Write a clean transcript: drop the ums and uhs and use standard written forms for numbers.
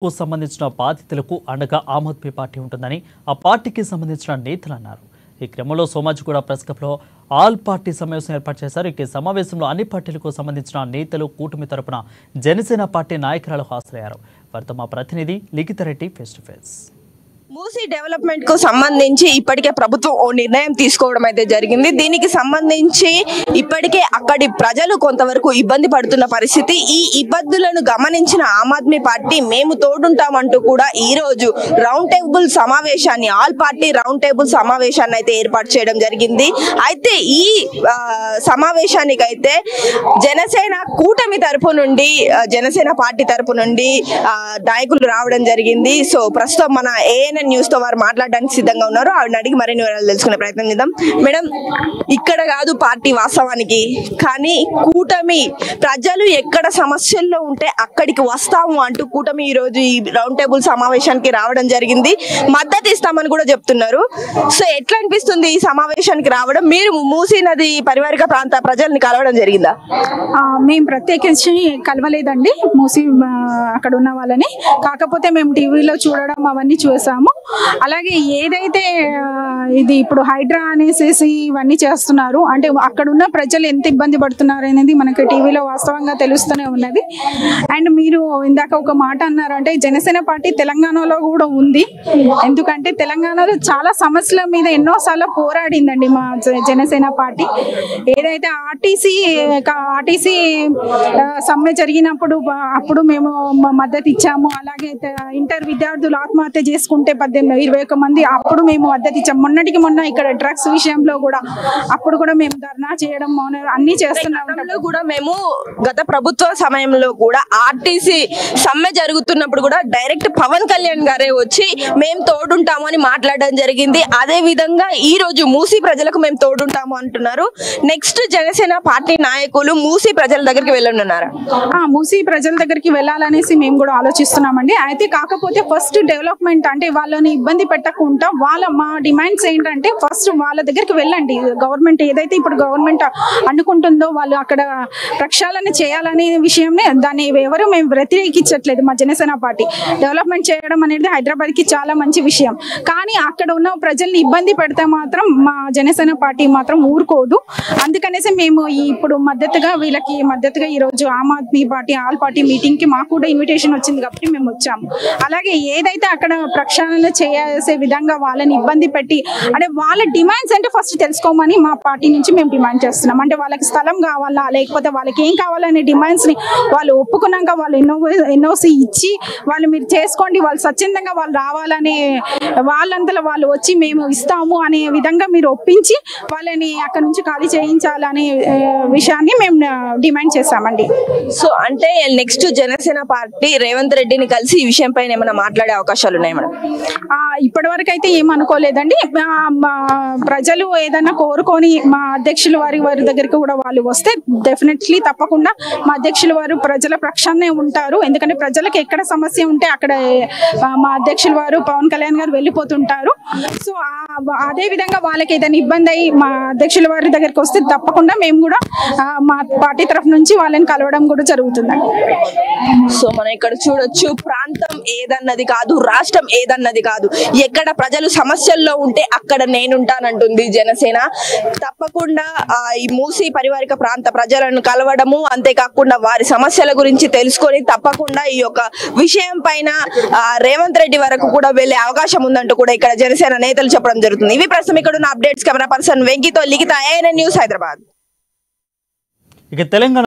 సంబంధించిన బాధితులకు అండగా ఆమ్ ఆద్మీ పార్టీ ఉంటుందని ఆ పార్టీకి సంబంధించిన నేతలు అన్నారు. ఈ క్రమంలో సోమాజిగూడ ప్రెస్ క్లబ్లో ఆల్ పార్టీ సమావేశం ఏర్పాటు చేశారు. ఈ సమావేశంలో అన్ని పార్టీలకు సంబంధించిన నేతలు కూటమి తరపున జనసేన పార్టీ నాయకురాలు హాజరయ్యారు. వారితో మా ప్రతినిధి Likhitha Reddy face to face. Musi development కు సంబంధించి ఇప్పటికే ప్రభుత్వం ఓ నిర్ణయం తీసుకోవడం అయితే జరిగింది. దీనికి సంబంధించి ఇప్పటికే అక్కడి ప్రజలు కొంతవరకు ఇబ్బంది పడుతున్న పరిస్థితి. ఈ ఇబ్బందులను గమనించిన ఆమ్ ఆద్మీ పార్టీ మేము తోడుంటామంటూ కూడా ఈ రోజు రౌండ్ టేబుల్ సమావేశాన్ని ఆల్ పార్టీ రౌండ్ టేబుల్ సమావేశాన్ని అయితే ఏర్పాటు చేయడం జరిగింది. అయితే ఈ సమావేశానికి అయితే జనసేన కూటమి తరపు నుండి జనసేన పార్టీ తరపు నుండి నాయకులు రావడం జరిగింది. సో ప్రస్తుతం మన ఏఎన్ఎన్ న్యూస్ తో వారు మాట్లాడడానికి సిద్ధంగా ఉన్నారు. ఆవిడని అడిగి మరిన్ని వివరాలు తెలుసుకునే ప్రయత్నం చేద్దాం. మేడం, ఇక్కడ కాదు పార్టీ వాస్తవానికి, కానీ కూటమి ప్రజలు ఎక్కడ సమస్యల్లో ఉంటే అక్కడికి వస్తాము అంటూ కూటమి ఈ రోజు ఈ రౌండ్ టేబుల్ సమావేశానికి రావడం జరిగింది. మద్దతు ఇస్తామని కూడా చెప్తున్నారు. సో ఎట్లా అనిపిస్తుంది ఈ సమావేశానికి రావడం? మీరు మూసీ నది పరివారిక ప్రాంత ప్రజల్ని కలవడం జరిగిందా? మేము ప్రత్యేకించి కలవలేదండి మూసీ అక్కడ ఉన్న వాళ్ళని. కాకపోతే మేము టీవీలో చూడడం అవన్నీ చూసాము. అలాగే ఏదైతే ఇది ఇప్పుడు హైడ్రా అనేసి ఇవన్నీ చేస్తున్నారు అంటే అక్కడ ఉన్న ప్రజలు ఎంత ఇబ్బంది పడుతున్నారు అనేది మనకి టీవీలో వాస్తవంగా తెలుస్తూనే ఉన్నది. అండ్ మీరు ఇందాక ఒక మాట అన్నారు, అంటే జనసేన పార్టీ తెలంగాణలో కూడా ఉంది. ఎందుకంటే తెలంగాణలో చాలా సమస్యల మీద ఎన్నోసార్లు పోరాడిందండి మా జనసేన పార్టీ. ఏదైతే ఆర్టీసీ సమ్మె జరిగినప్పుడు అప్పుడు మేము మద్దతు ఇచ్చాము. అలాగే ఇంటర్ విద్యార్థులు ఆత్మహత్య చేసుకుంటే 21 మంది అప్పుడు మేము మద్దతు ఇచ్చాము. మొన్నటికి మొన్న ఇక్కడ డ్రగ్స్ విషయంలో కూడా అప్పుడు కూడా మేము ధర్నా చేయడం అన్ని చేస్తున్నాము కూడా. మేము గత ప్రభుత్వ సమయంలో కూడా ఆర్టీసీ సమ్మె జరుగుతున్నప్పుడు కూడా డైరెక్ట్ పవన్ కళ్యాణ్ గారే వచ్చి మేము తోడుంటాము అని మాట్లాడడం జరిగింది. అదే విధంగా ఈ రోజు మూసీ ప్రజలకు మేము తోడుంటాము అంటున్నారు. నెక్స్ట్ జనసేన పార్టీ నాయకులు మూసీ ప్రజల దగ్గరికి వెళ్ళనున్నారా? మూసీ ప్రజల దగ్గరికి వెళ్ళాలనేసి మేము కూడా ఆలోచిస్తున్నామండి. అయితే కాకపోతే ఫస్ట్ డెవలప్మెంట్ అంటే వాళ్ళని ఇబ్బంది పెట్టకుండా మా డిమాండ్స్ ఏంటంటే ఫస్ట్ వాళ్ళ దగ్గరికి వెళ్ళండి. గవర్నమెంట్ ఏదైతే ఇప్పుడు గవర్నమెంట్ అనుకుంటుందో వాళ్ళు అక్కడ ప్రక్షాళన చేయాలనే విషయంనే దాన్ని ఎవరు మేము వ్యతిరేకించట్లేదు. మా జనసేన పార్టీ డెవలప్మెంట్ చేయడం అనేది హైదరాబాద్ కి చాలా మంచి విషయం. కానీ అక్కడ ఉన్న ప్రజల్ని ఇబ్బంది పెడితే మాత్రం మా జనసేన పార్టీ మాత్రం ఊరుకోదు. అందుకనేసి మేము ఇప్పుడు వీళ్ళకి మద్దతుగా ఈ రోజు Aam Aadmi party all party meeting కి మాకు కూడా ఇన్విటేషన్ వచ్చింది కాబట్టి మేము వచ్చాము. అలాగే ఏదైతే అక్కడ ప్రక్షాళన చేసే విధంగా వాళ్ళని ఇబ్బంది పెట్టి అంటే వాళ్ళ డిమాండ్స్ అంటే ఫస్ట్ తెలుసుకోమని మా పార్టీ నుంచి మేము డిమాండ్ చేస్తున్నాం. అంటే వాళ్ళకి స్థలం కావాలా లేకపోతే వాళ్ళకి ఏం కావాలనే డిమాండ్స్ ని వాళ్ళు ఒప్పుకున్నాక వాళ్ళు ఎన్ఓసి ఇచ్చి వాళ్ళు మీరు చేసుకోండి, వాళ్ళు స్వచ్ఛందంగా వాళ్ళు రావాలనే వాళ్ళంతలో వాళ్ళు వచ్చి మేము ఇస్తాము అనే విధంగా మీరు ఒప్పించి వాళ్ళని అక్కడ నుంచి ఖాళీ చేయించాలనే విషయాన్ని మేము డిమాండ్ చేశామండి. సో అంటే నెక్స్ట్ జనసేన పార్టీ రేవంత్ రెడ్డిని కలిసి ఈ విషయం పైన ఏమైనా మాట్లాడే అవకాశాలు ఉన్నాయి మేడం? ఇప్పటి వరకు అయితే ఏమనుకోలేదండి. ప్రజలు ఏదన్నా కోరుకొని మా అధ్యక్షుల వారి దగ్గరికి కూడా వాళ్ళు వస్తే డెఫినెట్లీ తప్పకుండా మా అధ్యక్షుల వారు ప్రజల పక్షాన్నే ఉంటారు. ఎందుకంటే ప్రజలకు ఎక్కడ సమస్య ఉంటే అక్కడ మా అధ్యక్షుల వారు పవన్ కళ్యాణ్ గారు వెళ్ళిపోతుంటారు. సో అదే విధంగా వాళ్ళకి ఏదైనా ఇబ్బంది అయ్యి మా అధ్యక్షుల వారి దగ్గరికి వస్తే తప్పకుండా మేము కూడా మా పార్టీ తరఫు నుంచి వాళ్ళని కలవడం కూడా జరుగుతుందండి. సో మనం ఇక్కడ చూడొచ్చు, ప్రాంతం ఏదన్నది కాదు, రాష్ట్రం ఏదన్నది కాదు, ఎక్కడ ప్రజలు సమస్యల్లో ఉంటే అక్కడ నేనుంటానంటుంది జనసేన. తప్పకుండా ఈ మూసీ పరివారిక ప్రాంత ప్రజలను కలవడము, అంతేకాకుండా వారి సమస్యల గురించి తెలుసుకొని తప్పకుండా ఈ యొక్క విషయం పైన రేవంత్ రెడ్డి వరకు కూడా వెళ్లే అవకాశం ఉందంటూ కూడా ఇక్కడ జనసేన నేతలు చెప్పడం జరుగుతుంది. ఇవి ప్రస్తుతం ఇక్కడ ఉన్న అప్డేట్స్. కెమెరా పర్సన్ వెంకీతో లిఖిత, ఏఎన్ఎన్ న్యూస్, హైదరాబాద్. ఇక తెలంగాణ